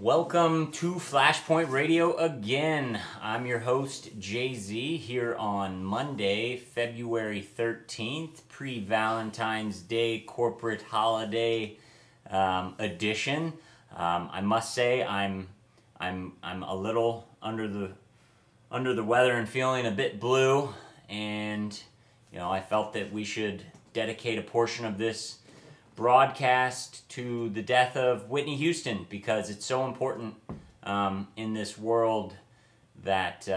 Welcome to Flashpoint Radio again. I'm your host, Jay-Z, here on Monday, February 13th, pre-Valentine's Day corporate holiday edition. I must say I'm a little under the weather and feeling a bit blue, and I felt that we should dedicate a portion of this broadcast to the death of Whitney Houston, because it's so important in this world that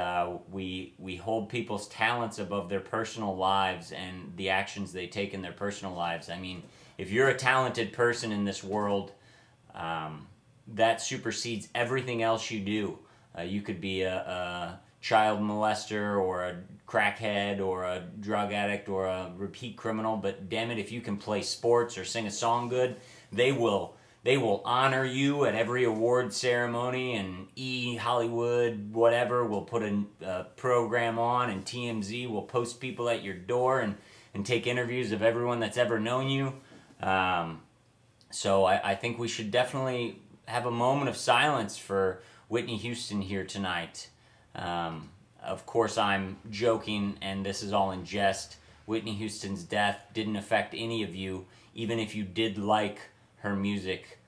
we hold people's talents above their personal lives and the actions they take in their personal lives. I mean, if you're a talented person in this world, that supersedes everything else you do. You could be a child molester or a crackhead or a drug addict or a repeat criminal, but damn it, if you can play sports or sing a song good, they will honor you at every award ceremony, and Hollywood, whatever, will put a program on, and TMZ will post people at your door and take interviews of everyone that's ever known you. So I think we should definitely have a moment of silence for Whitney Houston here tonight. Of course, I'm joking, and this is all in jest. Whitney Houston's death didn't affect any of you, even if you did like her music,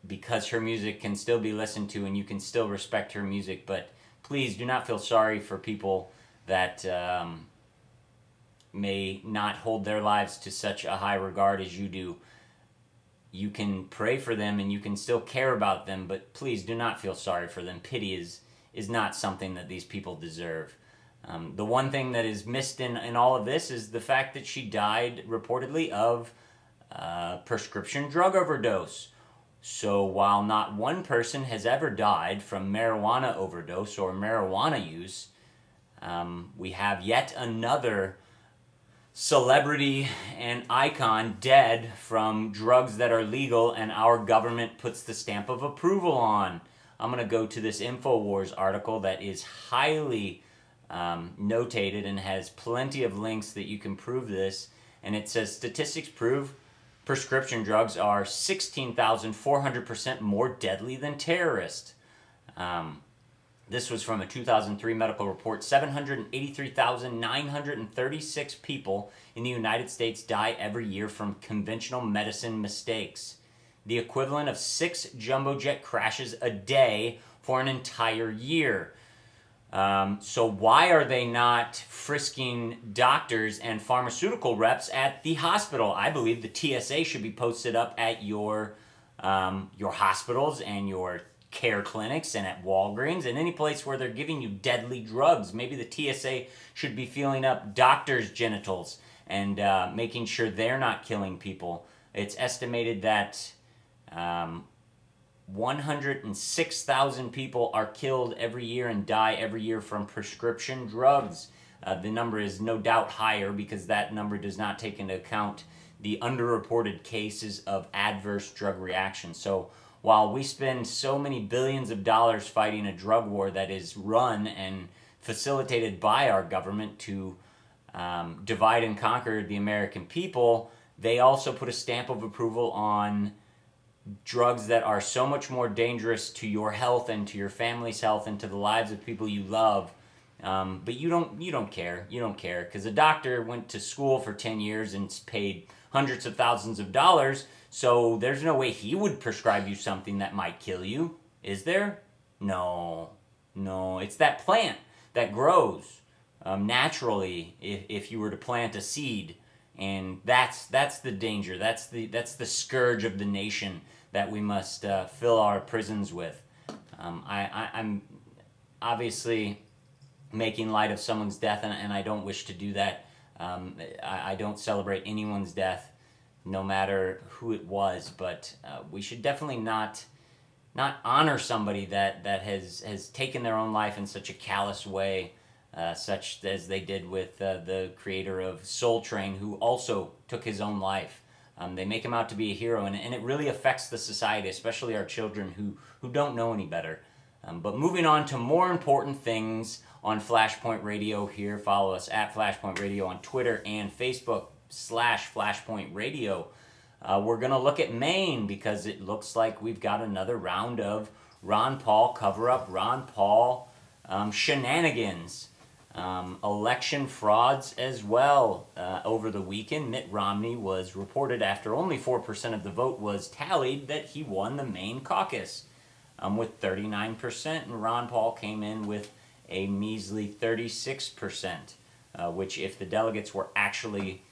because her music can still be listened to and you can still respect her music. But please do not feel sorry for people that may not hold their lives to such a high regard as you do. You can pray for them and you can still care about them, but please do not feel sorry for them. Pity is not something that these people deserve. The one thing that is missed in all of this is the fact that she died reportedly of prescription drug overdose. So while not one person has ever died from marijuana overdose or marijuana use, we have yet another celebrity and icon dead from drugs that are legal and our government puts the stamp of approval on. I'm going to go to this InfoWars article that is highly notated and has plenty of links that you can prove this. And it says statistics prove prescription drugs are 16,400% more deadly than terrorists. This was from a 2003 medical report. 783,936 people in the United States die every year from conventional medicine mistakes, the equivalent of 6 jumbo jet crashes a day for an entire year. So why are they not frisking doctors and pharmaceutical reps at the hospital? I believe the TSA should be posted up at your hospitals and your care clinics and at Walgreens and any place where they're giving you deadly drugs. Maybe the TSA should be feeling up doctors' genitals and making sure they're not killing people. It's estimated that 106,000 people are killed every year and die every year from prescription drugs. The number is no doubt higher because that number does not take into account the underreported cases of adverse drug reactions. So while we spend so many billions of dollars fighting a drug war that is run and facilitated by our government to divide and conquer the American people, they also put a stamp of approval on drugs that are so much more dangerous to your health and to your family's health and to the lives of people you love. But you don't care. You don't care because a doctor went to school for 10 years and paid hundreds of thousands of dollars, so there's no way he would prescribe you something that might kill you, is there? No. It's that plant that grows naturally if you were to plant a seed, and that's the danger. That's the scourge of the nation that we must fill our prisons with. I'm obviously making light of someone's death, and I don't wish to do that. I don't celebrate anyone's death, no matter who it was, but we should definitely not honor somebody that has taken their own life in such a callous way, such as they did with the creator of Soul Train, who also took his own life. They make him out to be a hero, and it really affects the society, especially our children who don't know any better. But moving on to more important things on Flashpoint Radio here. Follow us at Flashpoint Radio on Twitter and Facebook /Flashpoint Radio. We're going to look at Maine because it looks like we've got another round of Ron Paul cover-up, Ron Paul shenanigans, election frauds as well. Over the weekend, Mitt Romney was reported after only 4% of the vote was tallied that he won the Maine caucus with 39%, and Ron Paul came in with a measly 36%, which if the delegates were actually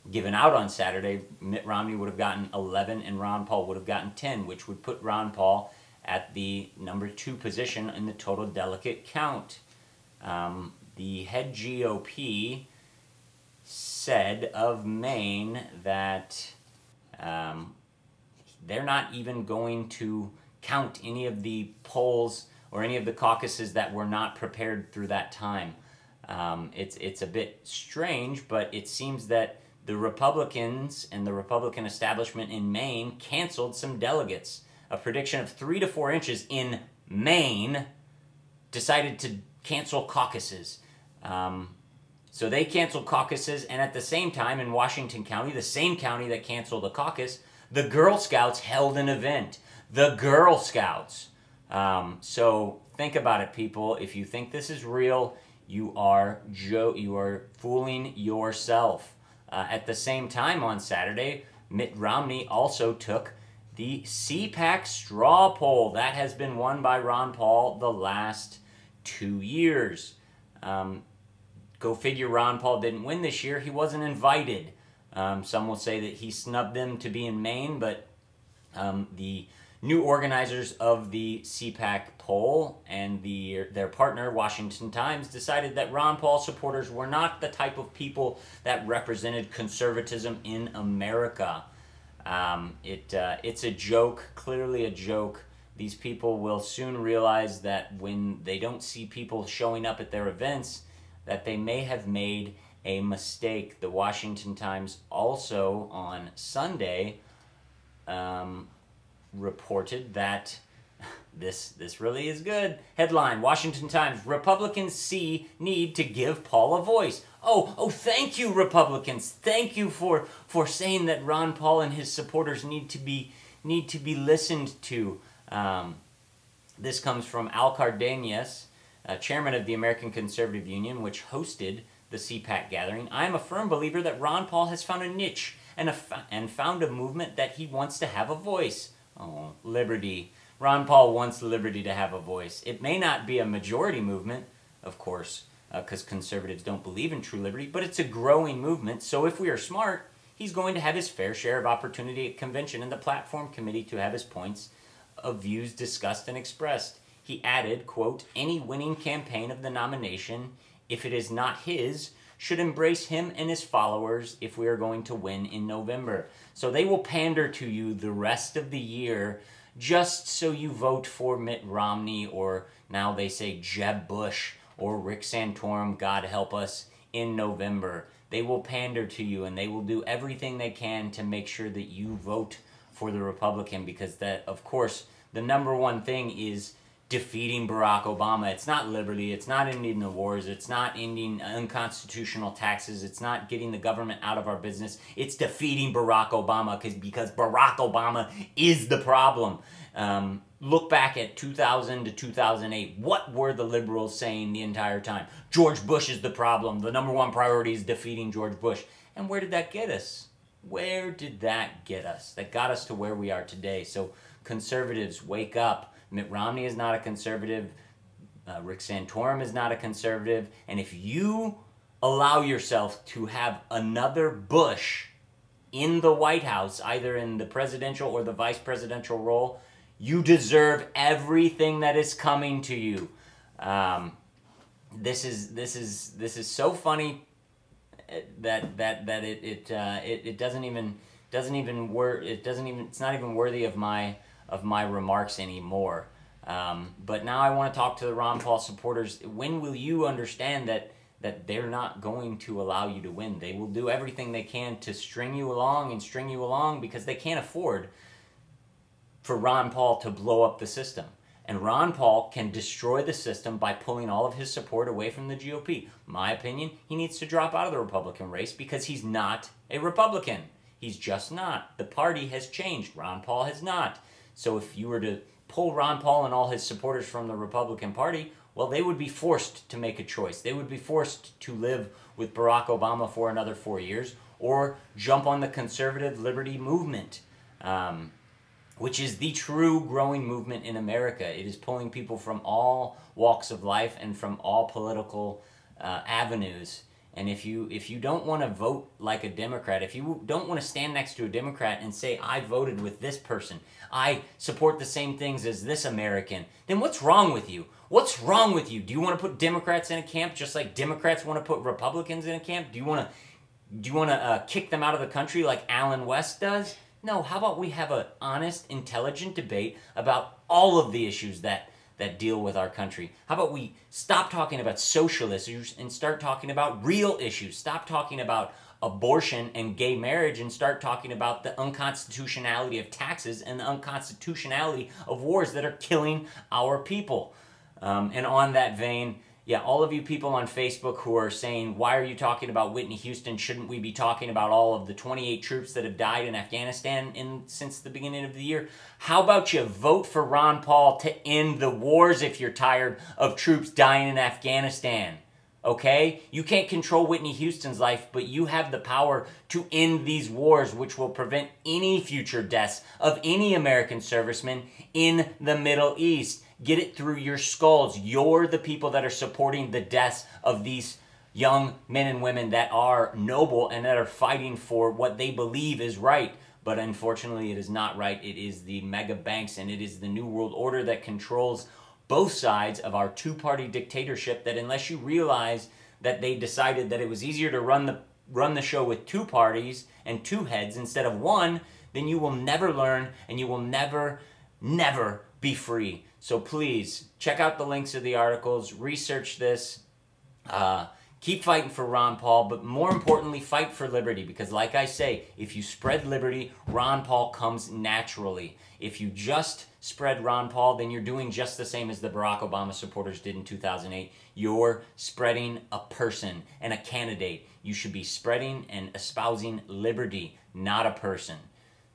given out on Saturday, Mitt Romney would have gotten 11 and Ron Paul would have gotten 10, which would put Ron Paul at the number 2 position in the total delegate count. The head GOP said of Maine that they're not even going to count any of the polls or any of the caucuses that were not prepared through that time. It's a bit strange, but it seems that the Republicans and the Republican establishment in Maine canceled some delegates. A prediction of 3 to 4 inches in Maine decided to cancel caucuses. So they canceled caucuses, and at the same time in Washington County, the same county that canceled the caucus, the Girl Scouts held an event. The Girl Scouts. So think about it, people. If you think this is real, you are fooling yourself. At the same time on Saturday, Mitt Romney also took the CPAC straw poll. That has been won by Ron Paul the last 2 years. Go figure, Ron Paul didn't win this year. He wasn't invited. Some will say that he snubbed them to be in Maine, but the new organizers of the CPAC poll and their partner, Washington Times, decided that Ron Paul supporters were not the type of people that represented conservatism in America. It's a joke, clearly a joke. These people will soon realize that when they don't see people showing up at their events, that they may have made a mistake. The Washington Times also on Sunday reported that this really is good. Headline, Washington Times, Republicans need to give Paul a voice. Oh, thank you, Republicans. Thank you for saying that Ron Paul and his supporters need to be listened to. This comes from Al Cardenas, chairman of the American Conservative Union, which hosted the CPAC gathering. I am a firm believer that Ron Paul has found a niche and found a movement that he wants to have a voice. Oh, liberty. Ron Paul wants liberty to have a voice. It may not be a majority movement, of course, because conservatives don't believe in true liberty, but it's a growing movement, so if we are smart, he's going to have his fair share of opportunity at convention and the platform committee to have his points of views discussed and expressed. He added, quote, any winning campaign of the nomination, if it is not his, should embrace him and his followers if we are going to win in November. So they will pander to you the rest of the year just so you vote for Mitt Romney, or now they say Jeb Bush or Rick Santorum, God help us, in November. They will pander to you and they will do everything they can to make sure that you vote for the Republican, because that, of course, the number one thing is defeating Barack Obama. It's not liberty, it's not ending the wars, it's not ending unconstitutional taxes, it's not getting the government out of our business, it's defeating Barack Obama, because Barack Obama is the problem. Look back at 2000 to 2008. What were the liberals saying the entire time? George Bush is the problem. The number one priority is defeating George Bush. And where did that get us? Where did that get us? That got us to where we are today. So conservatives, wake up. Mitt Romney is not a conservative. Rick Santorum is not a conservative. And if you allow yourself to have another Bush in the White House, either in the presidential or the vice presidential role, you deserve everything that is coming to you. This is so funny that it doesn't even it's not even worthy of my remarks anymore. But now I want to talk to the Ron Paul supporters. When will you understand that they're not going to allow you to win? They will do everything they can to string you along because they can't afford for Ron Paul to blow up the system. And Ron Paul can destroy the system by pulling all of his support away from the GOP. My opinion, he needs to drop out of the Republican race because he's not a Republican. He's just not. The party has changed. Ron Paul has not. So if you were to pull Ron Paul and all his supporters from the Republican Party, well, they would be forced to make a choice. They would be forced to live with Barack Obama for another 4 years or jump on the conservative liberty movement, which is the true growing movement in America. It is pulling people from all walks of life and from all political avenues. And if you don't want to vote like a Democrat, if you don't want to stand next to a Democrat and say, I voted with this person, I support the same things as this American, then what's wrong with you? What's wrong with you? Do you want to put Democrats in a camp just like Democrats want to put Republicans in a camp? Do you want to kick them out of the country like Alan West does? No, how about we have an honest, intelligent debate about all of the issues that deal with our country? How about we stop talking about social issues and start talking about real issues? Stop talking about abortion and gay marriage and start talking about the unconstitutionality of taxes and the unconstitutionality of wars that are killing our people. And on that vein, yeah, all of you people on Facebook who are saying, why are you talking about Whitney Houston? Shouldn't we be talking about all of the 28 troops that have died in Afghanistan since the beginning of the year? How about you vote for Ron Paul to end the wars if you're tired of troops dying in Afghanistan? Okay? You can't control Whitney Houston's life, but you have the power to end these wars, which will prevent any future deaths of any American servicemen in the Middle East. Get it through your skulls. You're the people that are supporting the deaths of these young men and women that are noble and that are fighting for what they believe is right. But unfortunately, it is not right. It is the mega banks and it is the New World Order that controls both sides of our two-party dictatorship, that unless you realize that they decided that it was easier to run the show with two parties and two heads instead of one, then you will never learn and you will never be free. So please, check out the links of the articles, research this, keep fighting for Ron Paul, but more importantly, fight for liberty, because like I say, if you spread liberty, Ron Paul comes naturally. If you just spread Ron Paul, then you're doing just the same as the Barack Obama supporters did in 2008. You're spreading a person and a candidate. You should be spreading and espousing liberty, not a person.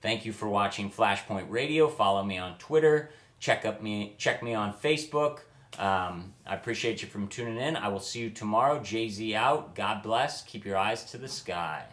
Thank you for watching Flashpoint Radio. Follow me on Twitter. Check me on Facebook. I appreciate you from tuning in. I will see you tomorrow. Jay-Z out. God bless. Keep your eyes to the sky.